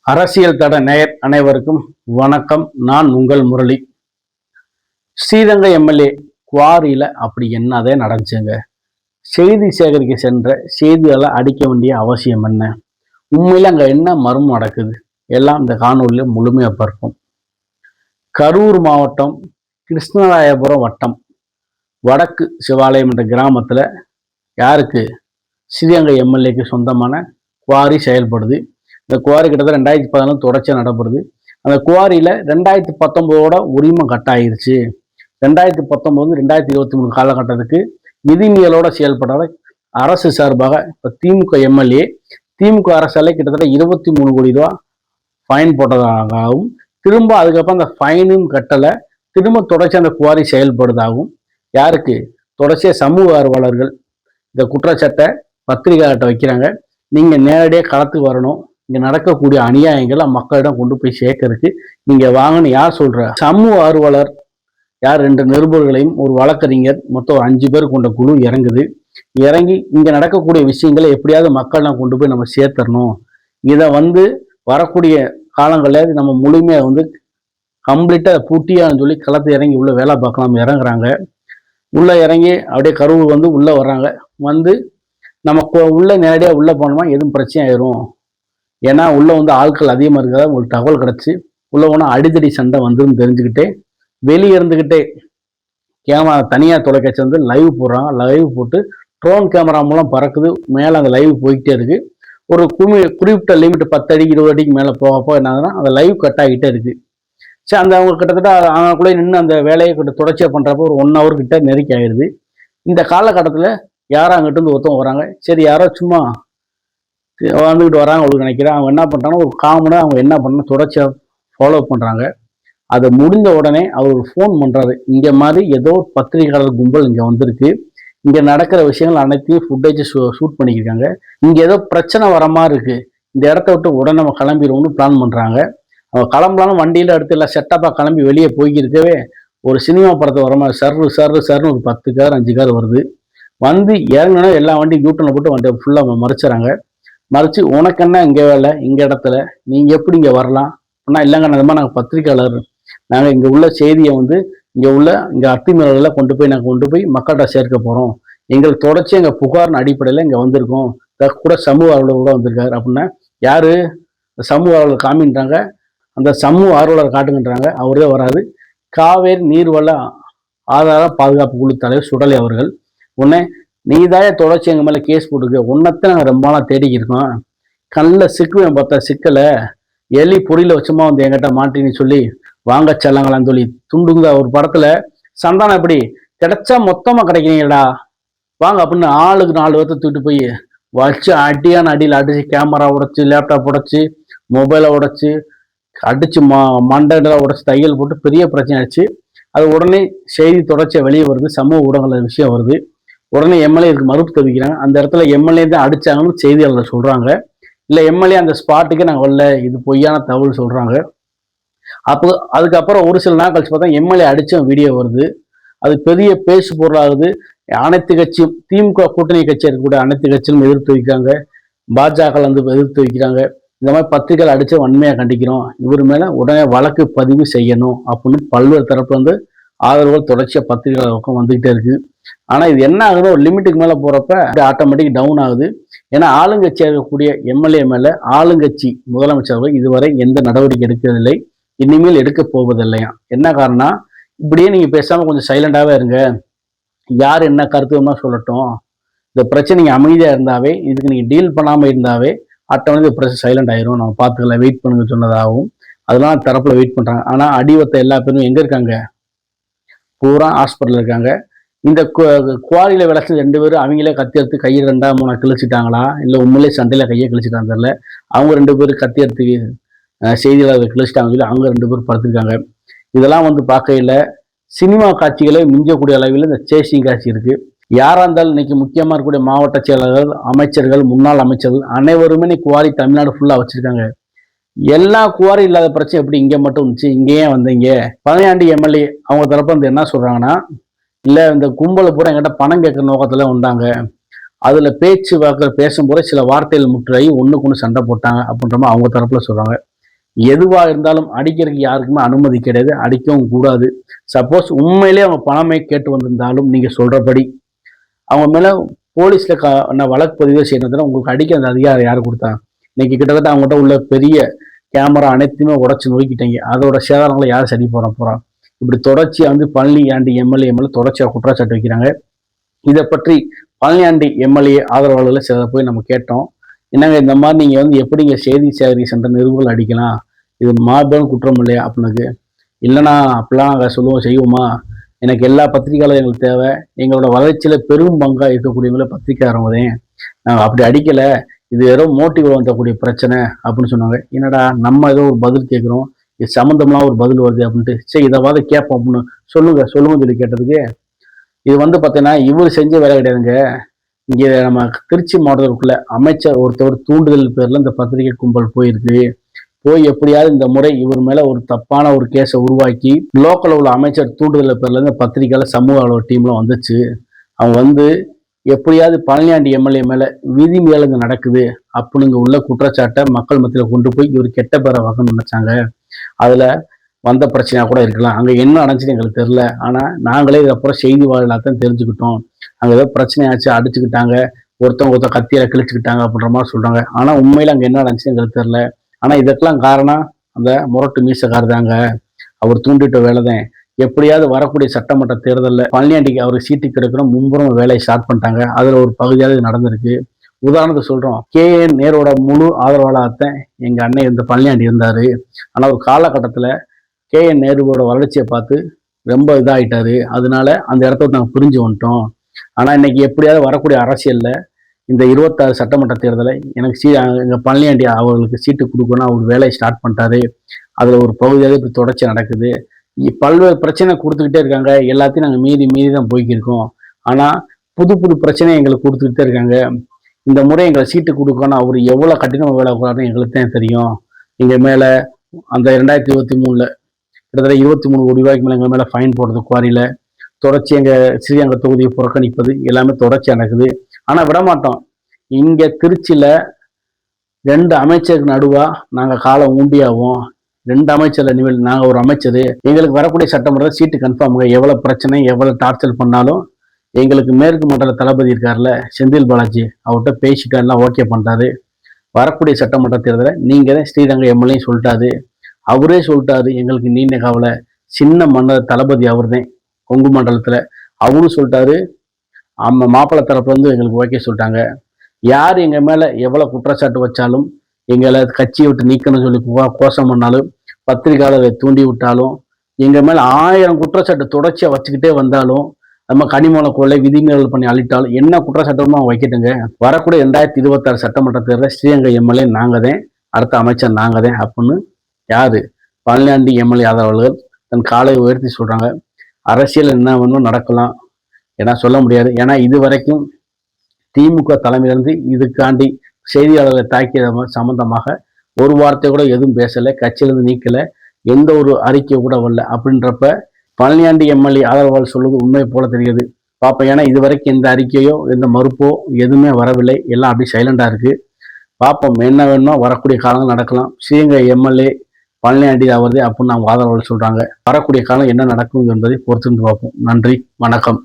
அரசியல் தட நேயர் அனைவருக்கும் வணக்கம். நான் உங்கள் முரளி. ஸ்ரீரங்கம் எம்எல்ஏ குவாரியில அப்படி என்னதே நடந்துச்சுங்க? செய்தி சேகரிக்க சென்ற செய்திகளை அடிக்க வேண்டிய அவசியம் என்ன? உண்மையில அங்க என்ன மர்மம் நடக்குது? எல்லாம் இந்த காணொலியில முழுமையா பார்ப்போம். கரூர் மாவட்டம் கிருஷ்ணராயபுரம் வட்டம் வடக்கு சிவாலயம் என்ற கிராமத்துல யாருக்கு? ஸ்ரீரங்கம் எம்எல்ஏக்கு சொந்தமான குவாரி செயல்படுது. இந்த குவாரி கிட்டத்தட்ட 2014 தொடர்ச்சியாக நடைபெறுது. அந்த குவாரியில் 2019 உரிமம் கட்டாயிருச்சு. 2019 2023 காலகட்டத்துக்கு விதிமீறலோட செயல்படாத அரசு சார்பாக இப்போ திமுக எம்எல்ஏ திமுக அரசாலே கிட்டத்தட்ட 23 கோடி ரூபா ஃபைன் போட்டதாகவும், திரும்ப அதுக்கப்புறம் அந்த ஃபைனும் கட்டலை, திரும்ப தொடர்ச்சி அந்த குவாரி செயல்படுவதாகவும், யாருக்கு? தொடர்ச்சியாக சமூக ஆர்வலர்கள் இந்த குற்றச்சாட்டை பத்திரிகையாளர்கிட்ட வைக்கிறாங்க. நீங்கள் நேரடியாக களத்துக்கு வரணும், இங்கே நடக்கக்கூடிய அநியாயங்களை மக்களிடம் கொண்டு போய் சேர்க்கறதுக்கு நீங்கள் வாங்கன்னு யார் சொல்கிற? சமூக ஆர்வலர் யார்? 2 நிருபர்களையும் ஒரு வழக்கறிஞர், மொத்தம் 5 பேர் கொண்ட குழு இறங்குது. இறங்கி இங்கே நடக்கக்கூடிய விஷயங்களை எப்படியாவது மக்களிடம் கொண்டு போய் நம்ம சேர்த்துடணும், இதை வரக்கூடிய காலங்களில் நம்ம முழுமையாக கம்ப்ளீட்டாக பூட்டியான்னு சொல்லி களத்தை இறங்கி உள்ள வேலை பார்க்கலாம் இறங்குறாங்க. உள்ளே இறங்கி அப்படியே கரூர் உள்ளே வர்றாங்க. நம்ம உள்ள நேரடியாக உள்ளே போனோம்னா எதுவும் பிரச்சனை ஆயிரும். ஏன்னா உள்ள ஆட்கள் அதிகமாக இருக்கிறதா உங்களுக்கு தகவல் கிடச்சி உள்ள போனால் அடித்தடி சண்டை வந்துன்னு தெரிஞ்சுக்கிட்டே வெளியே இருந்துக்கிட்டே கேமரா தனியார் தொலைக்காட்சி லைவ் போடுறாங்க. லைவ் போட்டு ட்ரோன் கேமரா மூலம் பறக்குது. மேலே அந்த லைவ் போய்கிட்டே இருக்கு. ஒரு குறிப்பிட்ட லிமிட் 10 அடி 20 அடிக்கு மேலே போகப்போ என்னதுன்னா அந்த லைவ் கட் ஆகிட்டே இருக்கு. சரி, அந்த அவங்க கிட்டத்தட்ட அவங்களுக்குள்ளே நின்று அந்த வேலையை தொடர்ச்சியாக பண்ணுறப்போ ஒரு 1 hour கிட்ட நெருக்கி ஆயிடுது. இந்த காலகட்டத்தில் யாரும் அங்கிட்டு ஒருத்தவங்க வராங்க. சரி, யாரோ சும்மா வந்துக்கிட்டு வராங்க உங்களுக்கு நினைக்கிறேன். அவங்க என்ன பண்ணுறாங்கன்னா ஒரு காமனாக அவங்க என்ன பண்ண தொடர்ச்சியாக ஃபாலோ பண்ணுறாங்க. அதை முடிஞ்ச உடனே அவர் ஃபோன் பண்ணுறாரு. இங்கே மாதிரி ஏதோ ஒரு பத்திரிகையாளர் கும்பல் இங்கே வந்திருக்கு, இங்கே நடக்கிற விஷயங்கள் அனைத்தையும் ஃபுட்டேஜ் ஷூட் பண்ணிக்கிருக்காங்க, இங்கே ஏதோ பிரச்சனை வர மாதிரி இருக்குது, இந்த இடத்த விட்டு உடனே நம்ம கிளம்பிடுவோம்னு பிளான் பண்ணுறாங்க. அவங்க கிளம்பலான்னு வண்டியில் அடுத்து எல்லாம் செட்டப்பாக கிளம்பி வெளியே போய்க்கிருக்கவே ஒரு சினிமா படத்தை வர மாதிரி சர்னு ஒரு 10 கார் 5 கார் வருது. இறங்கினா எல்லா வண்டியும் யூட்டனை போட்டு வண்டி ஃபுல்லாக மறைச்சிடறாங்க. மறைச்சு உனக்கு என்ன இங்கே வேலை, இங்கே இடத்துல நீங்கள் எப்படி இங்கே வரலாம் அப்படின்னா, இல்லைங்க நாங்கள் பத்திரிக்கையாளர், நாங்கள் இங்கே உள்ள செய்தியை இங்கே அத்துமீறலில் கொண்டு போய் மக்கள்கிட்ட சேர்க்க போகிறோம், எங்களுக்கு தொடர்ச்சி எங்கள் புகார்னு அடிப்படையில் இங்கே வந்திருக்கோம், கூட சமூக ஆர்வலர் கூட வந்திருக்காரு அப்படின்னா, யார்? சமூக ஆர்வலர் காமின்றாங்க. அந்த சமூக ஆர்வலர் காட்டுங்கன்றாங்க. அவரே வராது. காவேரி நீர்வள ஆதார பாதுகாப்பு குழு தலைவர் சுடலை அவர்கள் உடனே, நீதாய தொடர்ச்சி எங்கள் மேலே கேஸ் போட்டுருக்கு, உன்னத்தை நாங்கள் ரொம்ப நாளாக தேடிக்கிருக்கோம், கண்ணில் சிக்குவேன் பார்த்தா சிக்கலை, எலி பொடியில் வச்சுமா என்கிட்ட மாட்டின்னு சொல்லி வாங்க செல்லாங்களான்னு சொல்லி துண்டுங்க. ஒரு படத்தில் சந்தானம் எப்படி கிடைச்சா மொத்தமாக கிடைக்கிறீங்கடா வாங்க அப்படின்னு ஆளுக்கு 4 பேர்த்த தூக்கிட்டு போய் வச்சு அடியான அடியில் அடிச்சு கேமரா உடைச்சு, லேப்டாப் உடைச்சு, மொபைலை உடைச்சு, அடிச்சு மண்டெல்லாம் உடைச்சு, தையல் போட்டு பெரிய பிரச்சனை ஆச்சு. அது உடனே செய்தி தொடர்ச்சியாக வெளியே வருது, சமூக ஊடகங்கள் விஷயம் வருது. உடனே எம்எல்ஏ இதுக்கு மறுப்பு தெரிவிக்கிறாங்க. அந்த இடத்துல எம்எல்ஏ தான் அடிச்சாங்கன்னு செய்தியாளர் சொல்றாங்க. இல்லை எம்எல்ஏ அந்த ஸ்பாட்டுக்கே நாங்கள் வரல, இது பொய்யான தகவல் சொல்றாங்க. அப்போ அதுக்கப்புறம் ஒரு சில நாள் கழிச்சு பார்த்தா எம்எல்ஏ அடிச்ச வீடியோ வருது. அது பெரிய பேசு பொருளாகுது. அனைத்து கட்சியும், திமுக கூட்டணி கட்சி இருக்கக்கூடிய அனைத்து கட்சியும் எதிர்த்து வைக்கிறாங்க. பாஜக எதிர்த்து வைக்கிறாங்க. இந்த மாதிரி பத்திரிகைகள் அடிச்சு வன்மையாக கண்டிக்கிறோம், இவர் மேல உடனே வழக்கு பதிவு செய்யணும் அப்படின்னு பல்வேறு தரப்பு ஆதரவுகள் தொடர்ச்சியாக பத்திரிகைகள் பக்கம் வந்துகிட்டே இருக்கு. ஆனா இது என்ன ஆகுது, ஒரு லிமிட்டுக்கு மேல போறப்ப ஆட்டோமேட்டிக் டவுன் ஆகுது. ஏன்னா ஆளுங்கட்சியாக இருக்கக்கூடிய எம்எல்ஏ மேல ஆளுங்கட்சி முதலமைச்சர்கள் இதுவரை எந்த நடவடிக்கை எடுக்கிறதில்லை, இனிமேல் எடுக்க போவதில்லையா. என்ன காரணம்? இப்படியே நீங்க பேசாம கொஞ்சம் சைலண்டாவே இருங்க, யார் என்ன கருத்துமா சொல்லட்டும், இந்த பிரச்சனை நீங்க அமைதியா இருந்தாவே, இதுக்கு நீங்க டீல் பண்ணாம இருந்தாவே ஆட்டோமேட்டிக் பிரச்சனை சைலண்ட் ஆயிரும், நம்ம பார்த்துக்கலாம், வெயிட் பண்ணுங்க சொன்னதாகவும் அதெல்லாம் தரப்புல வெயிட் பண்றாங்க. ஆனா அடிவத்த எல்லா பேரும் எங்க இருக்காங்க? பூரா ஹாஸ்பிட்டல் இருக்காங்க. இந்த குவாரியில விளைச்சல் 2 பேரும் அவங்களே கத்தி எடுத்து கையை 2 3 கிழிச்சிட்டாங்களா, இல்லை உண்மையிலே சண்டையில கையை கிழிச்சிட்டாங்க தெரியல. அவங்க 2 பேரும் கத்தி எடுத்து செய்தியாளர்கள் கிழிச்சிட்டாங்க சொல்லி அவங்க 2 பேரும் படுத்திருக்காங்க. இதெல்லாம் பார்க்கையில் சினிமா காட்சிகளை மிஞ்சக்கூடிய அளவில் இந்த சேசிங் காட்சி இருக்கு. யாரா இருந்தாலும் இன்னைக்கு முக்கியமா இருக்கக்கூடிய மாவட்ட செயலாளர்கள், அமைச்சர்கள், முன்னாள் அமைச்சர்கள் அனைவருமே இன்னைக்கு குவாரி தமிழ்நாடு ஃபுல்லா வச்சிருக்காங்க. எல்லா குவாரி இல்லாத பிரச்சனை எப்படி இங்கே மட்டும் இருந்துச்சு, இங்கேயே வந்தீங்க? பதினாண்டி எம்எல்ஏ அவங்க தரப்பு என்ன சொல்றாங்கன்னா, இல்லை இந்த கும்பலை பூரா என்கிட்ட பணம் கேட்குற நோக்கத்துல வந்தாங்க, அதுல பேச்சு வாக்கில் பேசும்போது சில வார்த்தைகள் முற்றாகி ஒண்ணுக்கு ஒன்று சண்டை போட்டாங்க அப்படின்ற மாதிரி அவங்க தரப்புல சொல்றாங்க. எதுவா இருந்தாலும் அடிக்கிறதுக்கு யாருக்குமே அனுமதி கிடையாது, அடிக்கவும் கூடாது. சப்போஸ் உண்மையிலேயே அவங்க பணமே கேட்டு வந்திருந்தாலும் நீங்க சொல்றபடி அவங்க மேல போலீஸ்ல வழக்கு பதிவு செய்யறதுல உங்களுக்கு அடிக்க அந்த அதிகாரம் யாரு கொடுத்தா? இன்னைக்கு கிட்டத்தட்ட அவங்ககிட்ட உள்ள பெரிய கேமரா அனைத்துமே உடைச்சு நோக்கிட்டீங்க. அதோட சேதாரங்களை யார் சரி போறா? இப்படி தொடர்ச்சியா பழனியாண்டி எம்எல்ஏ மேல தொடர்ச்சியா குற்றச்சாட்டு வைக்கிறாங்க. இதை பற்றி பழனியாண்டி எம்எல்ஏ ஆதரவாளர்களை சில போய் நம்ம கேட்டோம். என்னங்க இந்த மாதிரி நீங்க எப்படிங்க செய்தி சேகரிக்க சென்ற நிறுவனம் அடிக்கலாம், இது மாபெரும் குற்றம் இல்லையா அப்படின்னு. இல்லைனா அப்படிலாம் நாங்கள் சொல்லுவோம் செய்வோமா, எனக்கு எல்லா பத்திரிகையாளரும் எங்களுக்கு தேவை, எங்களோட வளர்ச்சியில பெரும் பங்கா இருக்கக்கூடியவங்கள பத்திரிகையாளர்களே, நாங்கள் அப்படி அடிக்கல, இது ஏதோ மோட்டிவ் வந்தக்கூடிய பிரச்சனை அப்படின்னு சொன்னாங்க. என்னடா நம்ம ஏதோ ஒரு பதில் கேட்குறோம், இது சம்மந்தம்லாம் ஒரு பதில் வருது அப்படின்ட்டு, சரி இதைவாத கேட்போம் அப்படின்னு சொல்லுங்க சொல்லி கேட்டதுக்கு, இது பார்த்தீங்கன்னா இவர் செஞ்ச வேலை கிடையாதுங்க. இங்கே நம்ம திருச்சி மாவட்டத்திற்குள்ள அமைச்சர் ஒருத்தவர் தூண்டுதல் பேர்ல இந்த பத்திரிகை கும்பல் போயிருக்கு. போய் எப்படியாவது இந்த முறை இவர் மேல ஒரு தப்பான ஒரு கேஸை உருவாக்கி லோக்கல் உள்ள அமைச்சர் தூண்டுதல் பேர்ல இந்த பத்திரிகையால சமூக ஆர்வலர் டீம்ல வந்துச்சு. அவங்க எப்படியாவது பழனியாண்டி எம்எல்ஏ மேல விதி மீறல் நடக்குது அப்படின்னு உள்ள குற்றச்சாட்டை மக்கள் மத்தியில கொண்டு போய் இவர் கெட்ட பேரை வாங்கணும்னு நினைச்சாங்க. அதுல வந்த பிரச்சனையா கூட இருக்கலாம். அங்க என்ன நடந்துச்சுன்னு எங்களுக்கு தெரியல. ஆனா நாங்களே இதுக்கப்புறம் செய்தி வாயிலாத்தான் தெரிஞ்சுக்கிட்டோம். அங்க ஏதோ பிரச்சனையாச்சு, அடிச்சுக்கிட்டாங்க, ஒருத்தவங்க கத்தியில கிழிச்சுக்கிட்டாங்க அப்படின்ற மாதிரி சொல்றாங்க. ஆனா உண்மையில அங்க என்ன நடந்துச்சுன்னு எங்களுக்கு தெரியல. ஆனா இதற்கெல்லாம் காரணம் அந்த முரட்டு மீசக்காரர் தாங்க. அவர் தூண்டிட்ட வேலைதான். எப்படியாவது வரக்கூடிய சட்டமன்ற தேர்தலில் பழனியாண்டிக்கு அவருக்கு சீட்டு கிடைக்கணும் முன்புறம் வேலையை ஸ்டார்ட் பண்ணிட்டாங்க. அதுல ஒரு பகுதியாக நடந்திருக்கு. உதாரணத்துக்கு சொல்றோம், KN நேரோட முழு ஆதரவாளர்தான் எங்க அண்ணன் இந்த பழனியாண்டி இருந்தாரு. ஆனா ஒரு காலகட்டத்துல KN நேருவோட வளர்ச்சியை பார்த்து ரொம்ப இதாயிட்டாரு. அதனால அந்த இடத்த நாங்கள் புரிஞ்சு வந்துட்டோம். ஆனா இன்னைக்கு எப்படியாவது வரக்கூடிய அரசியல்ல இந்த 26 சட்டமன்ற தேர்தலை எனக்கு எங்க பழனியாண்டி அவர்களுக்கு சீட்டு கொடுக்கணும் அவர் வேலையை ஸ்டார்ட் பண்ணிட்டாரு. அதுல ஒரு பகுதியாக இப்படி தொடர்ச்சி நடக்குது. பல்வேறு பிரச்சனை கொடுத்துக்கிட்டே இருக்காங்க. எல்லாத்தையும் நாங்கள் மீறி தான் போய்க்கிருக்கோம். ஆனா புது பிரச்சனையை எங்களுக்கு கொடுத்துக்கிட்டே இருக்காங்க. இந்த முறை எங்களை சீட்டு கொடுக்கணும் அவர் எவ்வளவு கடினமாக வேலை கூடாதுன்னு எங்களுக்கு தான் தெரியும். எங்க மேல அந்த 2023 கிட்டத்தட்ட 23 கோடி ரூபாய்க்கு மேல எங்க மேல ஃபைன் போடுறது, குவாரியில தொடர்ச்சி எங்க ஸ்ரீரங்க தொகுதியை புறக்கணிப்பது எல்லாமே தொடர்ச்சி நடக்குது. ஆனா விடமாட்டோம். இங்க திருச்சியில 2 அமைச்சருக்கு நடுவா நாங்க காலம் ஊண்டியாவோம். 2 அமைச்சர்ல நிவல் நாங்க ஒரு அமைச்சர், எங்களுக்கு வரக்கூடிய சட்டமன்ற சீட்டு கன்ஃபார்முங்க. எவ்வளவு பிரச்சனை எவ்வளவு டார்ச்சர் பண்ணாலும் எங்களுக்கு மேற்கு மண்டல தளபதி இருக்காருல்ல செந்தில் பாலாஜி, அவர்கிட்ட பேசிட்டு எல்லாம் ஓகே பண்றாரு. வரக்கூடிய சட்டமன்ற தேர்தலை நீங்க தான் ஸ்ரீரங்க எம்எல்ஏ சொல்லிட்டாரு. அவரே சொல்லிட்டாரு எங்களுக்கு நீண்ட கவலை, சின்ன மன்னர் தளபதி அவர் தான் கொங்கு மண்டலத்துல, அவரும் சொல்லிட்டாரு. மாப்பிள்ளை தரப்புல எங்களுக்கு ஓகே சொல்லிட்டாங்க. யார் எங்க மேல எவ்வளவு குற்றச்சாட்டு வச்சாலும், எங்களை கட்சியை விட்டு நீக்கணும்னு சொல்லி கோஷம் பண்ணாலும், பத்திரிகையாளரை தூண்டி விட்டாலும், எங்க மேல 1000 குற்றச்சாட்டு தொடர்ச்சியா வச்சுக்கிட்டே வந்தாலும், நம்ம கனிமூல கொள்ளை விதிமீறல் பண்ணி அழிட்டாலும் என்ன குற்றச்சாட்டமும் அவங்க வைக்கட்டுங்க. வரக்கூடிய 2026 சட்டமன்ற தேர்தல் ஸ்ரீரங்க எம்எல்ஏ நாங்க தான், அடுத்த அமைச்சர் நாங்க தான் அப்படின்னு யாரு பழனியாண்டி எம்எல்ஏ ஆதரவாளர்கள் தன் காலை உயர்த்தி சொல்றாங்க. அரசியல் என்ன வேணும் நடக்கலாம், ஏன்னா சொல்ல முடியாது. ஏன்னா இது வரைக்கும் திமுக தலைமையிலிருந்து இதுக்காண்டி செய்தியாளர்களை தாக்கியது சம்பந்தமாக ஒரு வார்த்தை கூட எதுவும் பேசலை, கட்சியிலிருந்து நீக்கல, எந்த ஒரு அறிக்கை கூட வரல. அப்படின்றப்ப பழனியாண்டி எம்எல்ஏ ஆதரவாளர் சொல்லுவது உண்மை போல தெரியுது பார்ப்போம். ஏன்னா இது வரைக்கும் எந்த அறிக்கையோ எந்த மறுப்போ எதுவுமே வரவில்லை, எல்லாம் அப்படி சைலண்டா இருக்கு. பார்ப்போம் என்ன வேணுமோ வரக்கூடிய காலங்கள் நடக்கலாம். ஸ்ரீரங்க எம்எல்ஏ பழனியாண்டி அவரது அப்படின்னு அவங்க ஆதரவாளர் சொல்றாங்க. வரக்கூடிய காலம் என்ன நடக்கும் என்பதை பொறுத்திருந்து பார்ப்போம். நன்றி, வணக்கம்.